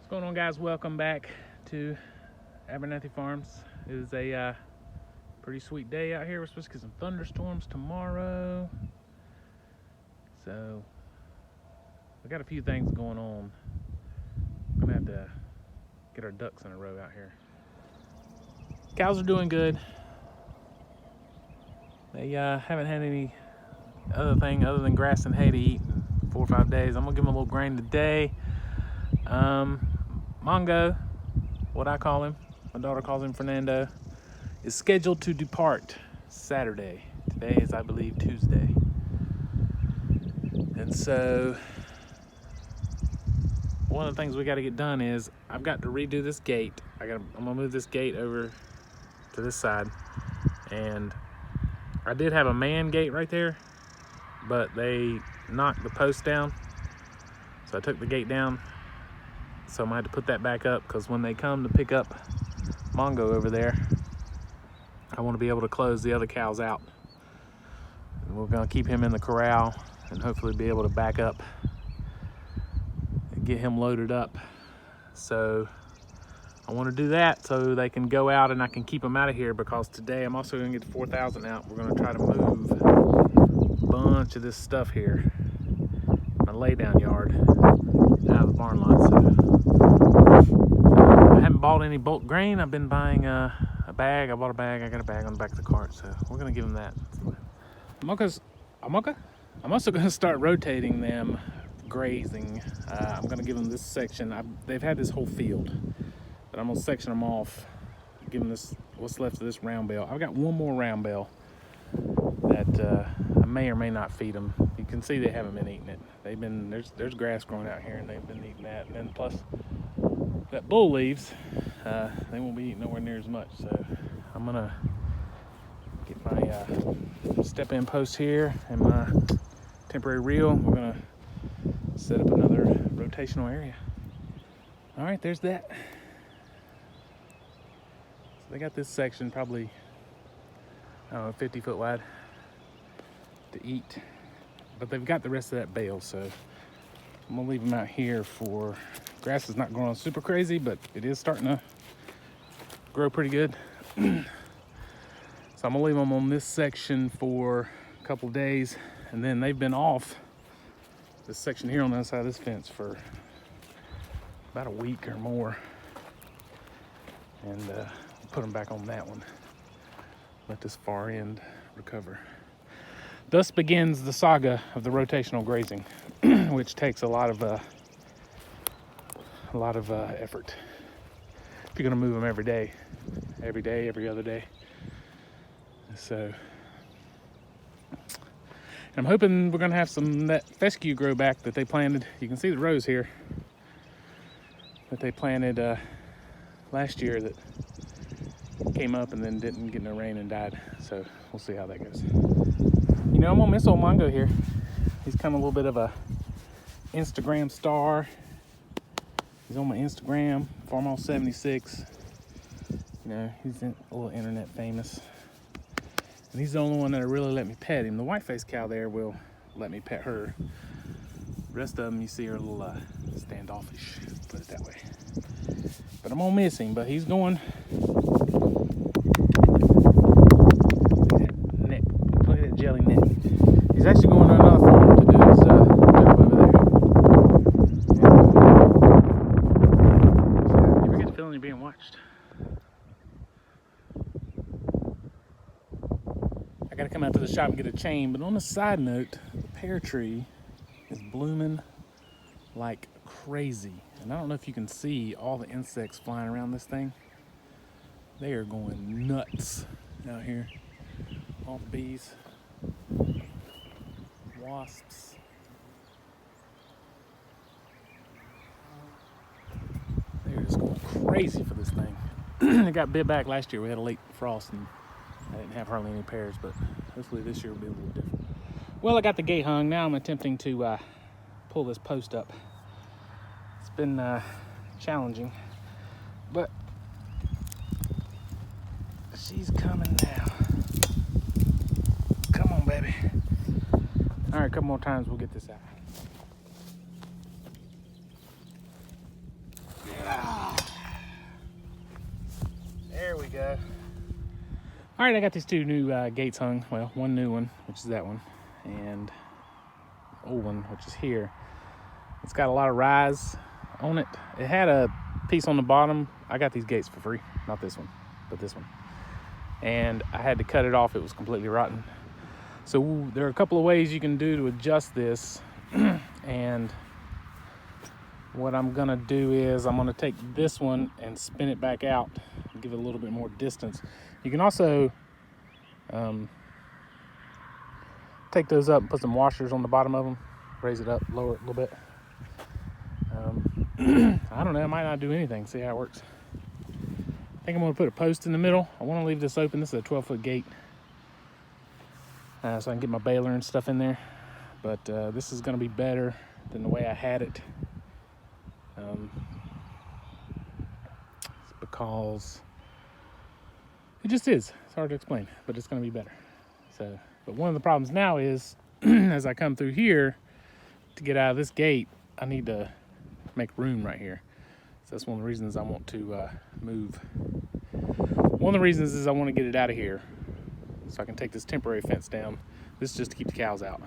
What's going on, guys? Welcome back to Abernathy Farms. It is a pretty sweet day out here. We're supposed to get some thunderstorms tomorrow, so we got a few things going on. I'm gonna have to get our ducks in a row out here. Cows are doing good. They haven't had any other thing other than grass and hay to eat in 4 or 5 days. I'm gonna give them a little grain today. Mongo, what I call him, my daughter calls him Fernando, is scheduled to depart Saturday. Today is, I believe, Tuesday. And so one of the things we got to get done is I've got to redo this gate. I'm gonna move this gate over to this side, and I did have a man gate right there, but they knocked the post down, so I took the gate down. So I'm gonna have to put that back up, because when they come to pick up Mongo over there, I want to be able to close the other cows out. And we're gonna keep him in the corral and hopefully be able to back up and get him loaded up. So I want to do that so they can go out and I can keep them out of here, because today I'm also gonna get the 4,000 out. We're gonna try to move a bunch of this stuff here, my lay down yard, out of the barn lot. So I haven't bought any bulk grain. I've been buying a bag. I bought a bag. I got a bag on the back of the cart, so we're gonna give them that. I'm also gonna start rotating them grazing. I'm gonna give them this section. They've had this whole field, but I'm gonna section them off, give them this, what's left of this round bale. I've got one more round bale that I may or may not feed them. You can see they haven't been eating it. They've been, there's grass growing out here, and they've been eating that. And then plus that bull leaves, they won't be eating nowhere near as much. So I'm gonna get my step-in post here and my temporary reel. We're gonna set up another rotational area. All right, there's that. So they got this section probably, I don't know, 50 foot wide to eat, but they've got the rest of that bale. So I'm gonna leave them out here for, grass is not growing super crazy, but it is starting to grow pretty good. So I'm gonna leave them on this section for a couple days, and then they've been off this section here on the other side of this fence for about a week or more, and put them back on that one. Let this far end recover. Thus begins the saga of the rotational grazing, which takes a lot of effort. If you're gonna move them every day, every other day. So I'm hoping we're gonna have some that fescue grow back that they planted. You can see the rows here that they planted last year that came up and then didn't get no rain and died. So we'll see how that goes. You know, I'm gonna miss old Mongo here. He's kind of a little bit of a Instagram star. He's on my Instagram, Farmall76. You know, he's a little internet famous. And he's the only one that really let me pet him. The white-faced cow there will let me pet her. The rest of them, you see, are a little standoffish, put it that way. But I'm gonna miss him, but he's going. Neck. Look at that jelly neck. He's actually going to another farm to do his job over there. So you ever get the feeling you're being watched? I gotta come out to the shop and get a chain, but on a side note, the pear tree is blooming like crazy. And I don't know if you can see all the insects flying around this thing. They are going nuts out here. All the bees, wasps. They're just going crazy for this thing. It got bit back last year. We had a late frost and I didn't have hardly any pears, but hopefully this year will be a little different. Well, I got the gate hung. Now I'm attempting to pull this post up. It's been challenging, but she's coming now. Come on, baby. All right, a couple more times, we'll get this out. All right, I got these two new gates hung. Well, one new one, which is that one, and old one, which is here. It's got a lot of rise on it. It had a piece on the bottom. I got these gates for free. Not this one, but this one. And I had to cut it off. It was completely rotten. So there are a couple of ways you can do to adjust this. And what I'm gonna do is I'm gonna take this one and spin it back out and give it a little bit more distance. You can also take those up and put some washers on the bottom of them, raise it up, lower it a little bit. I don't know, I might not do anything, see how it works. I think I'm gonna put a post in the middle. I wanna leave this open. This is a 12-foot gate. So I can get my baler and stuff in there. But this is gonna be better than the way I had it. It's because it just is. It's hard to explain, but it's gonna be better. So, but one of the problems now is, as I come through here to get out of this gate, I need to make room right here. So that's one of the reasons I want to move. One of the reasons is I want to get it out of here so I can take this temporary fence down. This is just to keep the cows out.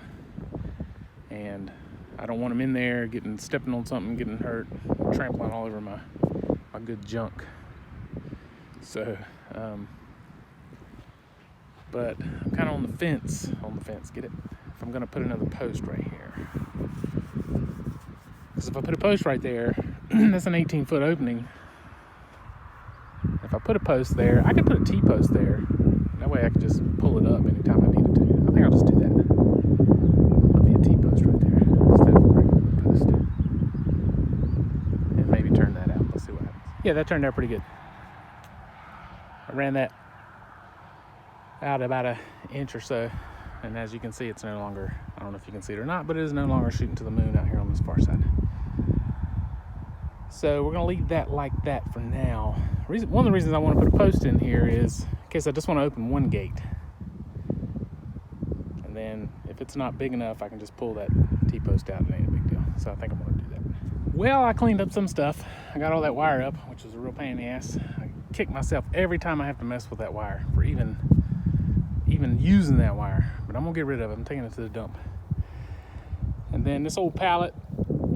And I don't want them in there stepping on something, getting hurt, trampling all over my good junk. So, but I'm kind of on the fence, get it? If I'm gonna put another post right here. Because if I put a post right there, that's an 18-foot opening. If I put a post there, I could put a T-post there. That way I could just pull it up anytime I needed to. I think I'll just do that. Put me a T-post right there instead of a regular post. And maybe turn that out. Let's see what happens. Yeah, that turned out pretty good. I ran that out about an inch or so. And as you can see, it's no longer, I don't know if you can see it or not, but it is no longer shooting to the moon out here on this far side. So we're gonna leave that like that for now. One of the reasons I want to put a post in here is in case I just want to open one gate. And then if it's not big enough, I can just pull that T-post out. It ain't a big deal. So I think I'm gonna do that. Well, I cleaned up some stuff. I got all that wire up, which was a real pain in the ass. I kick myself every time I have to mess with that wire for even using that wire. But I'm gonna get rid of it. I'm taking it to the dump. And then this old pallet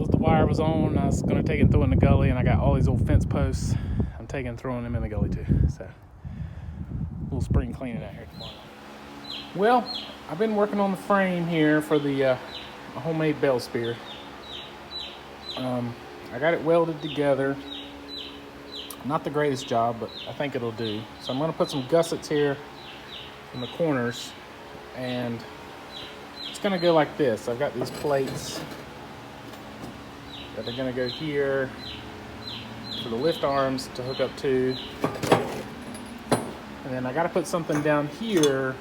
the wire was on. I was gonna take it and throw it in the gully, and I got all these old fence posts. I'm taking and throwing them in the gully too. So a little spring cleaning out here tomorrow. Well, I've been working on the frame here for the homemade bell spear. I got it welded together. Not the greatest job, but I think it'll do. So I'm gonna put some gussets here in the corners, and it's gonna go like this. I've got these plates that are gonna go here for the lift arms to hook up to. And then I gotta put something down here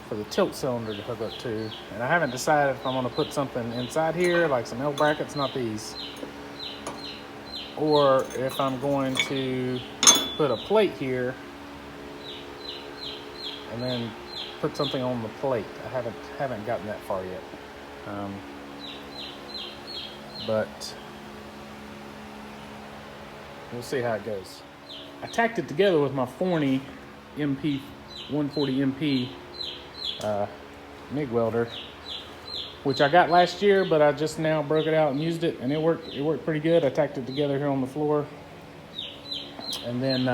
for the tilt cylinder to hook up to. And I haven't decided if I'm gonna put something inside here, like some L brackets, not these, or if I'm going to put a plate here and then put something on the plate. I haven't gotten that far yet. But we'll see how it goes. I tacked it together with my Forney MP 140 MP MIG welder, which I got last year, but I just now broke it out and used it, and it worked pretty good. I tacked it together here on the floor, and then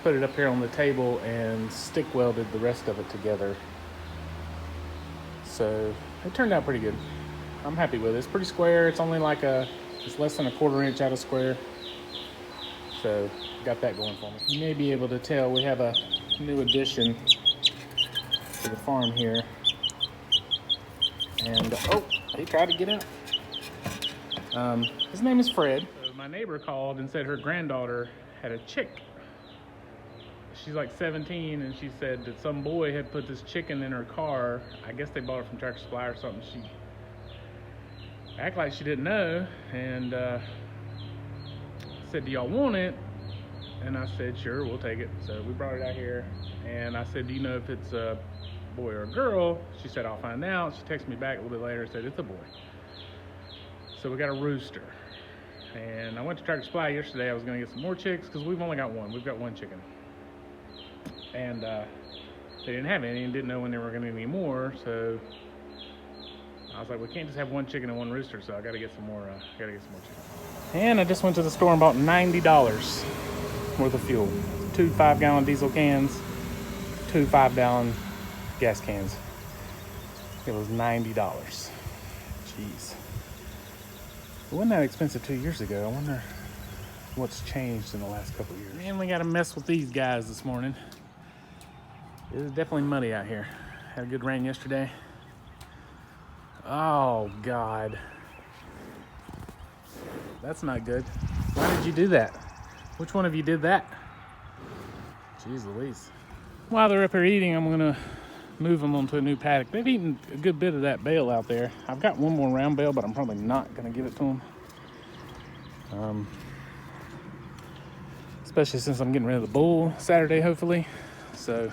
put it up here on the table and stick welded the rest of it together. So it turned out pretty good. I'm happy with it. It's pretty square. It's only like it's less than a 1/4 inch out of square. So got that going for me. You may be able to tell we have a new addition to the farm here. And oh, he tried to get out. His name is Fred. So my neighbor called and said her granddaughter had a chick. She's like 17, and she said that some boy had put this chicken in her car. I guess they bought it from Tractor Supply or something. She acted like she didn't know, and said, "Do y'all want it?" And I said, "Sure, we'll take it." So we brought it out here, and I said, "Do you know if it's a boy or a girl?" She said, "I'll find out." She texted me back a little bit later and said, "It's a boy." So we got a rooster. And I went to Tractor Supply yesterday. I was gonna get some more chicks because we've only got one. We've got one chicken. and they didn't have any and didn't know when they were going to get any more. So I was like, we can't just have one chicken and one rooster, so I got to get some more. Chicken. And I just went to the store and bought $90 worth of fuel. 2 5-gallon diesel cans, 2 5-gallon gas cans. It was $90. Jeez. It wasn't that expensive 2 years ago. I wonder what's changed in the last couple of years. Man, we got to mess with these guys this morning. It is definitely muddy out here. Had a good rain yesterday. Oh, God. That's not good. Why did you do that? Which one of you did that? Jeez Louise. While they're up here eating, I'm gonna move them onto a new paddock. They've eaten a good bit of that bale out there. I've got one more round bale, but I'm probably not gonna give it to them. Especially since I'm getting rid of the bull Saturday, hopefully. So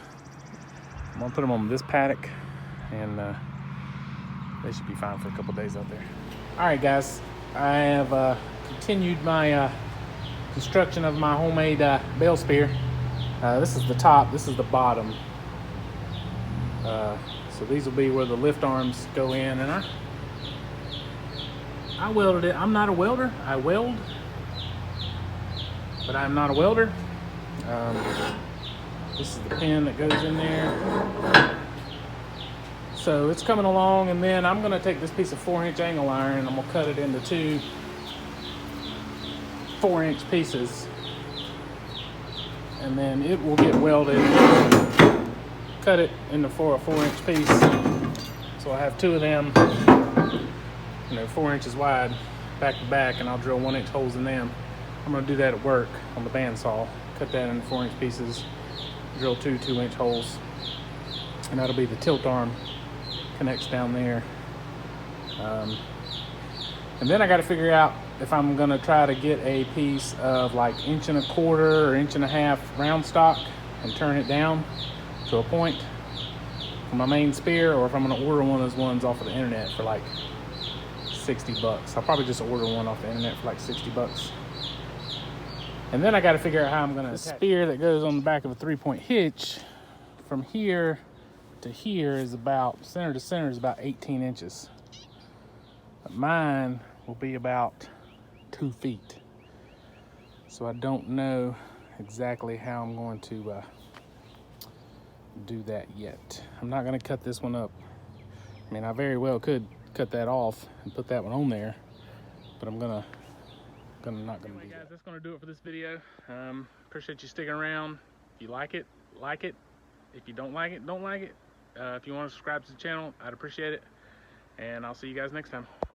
I'm gonna put them on this paddock, and they should be fine for a couple days out there. All right, guys, I have continued my construction of my homemade bale spear. This is the top, this is the bottom. So these will be where the lift arms go in, and I welded it. I'm not a welder. I weld, but I'm not a welder. This is the pin that goes in there. So it's coming along, and then I'm gonna take this piece of 4-inch angle iron and I'm gonna cut it into 2 4-inch pieces, and then it will get welded. Cut it into a 4-inch piece, so I have 2 of them, 4 inches wide, back to back, and I'll drill 1-inch holes in them. I'm gonna do that at work on the bandsaw. Cut that into 4-inch pieces, drill 2 2-inch holes, and that'll be the tilt arm. Connects down there. And then I got to figure out if I'm gonna try to get a piece of like 1.25 or 1.5 round stock and turn it down to a point for my main spear, or if I'm gonna order one of those ones off of the internet for like $60. I'll probably just order one off the internet for like $60. And then I got to figure out how I'm gonna. The spear that goes on the back of a 3-point hitch from here to here is about, center to center is about 18 inches. But mine will be about 2 feet. So I don't know exactly how I'm going to do that yet. I'm not gonna cut this one up. I mean, I very well could cut that off and put that one on there, but I'm not gonna do that. Guys, that's gonna do it for this video. Appreciate you sticking around. If you like it, like it. If you don't like it, don't like it. If you want to subscribe to the channel, I'd appreciate it. And I'll see you guys next time.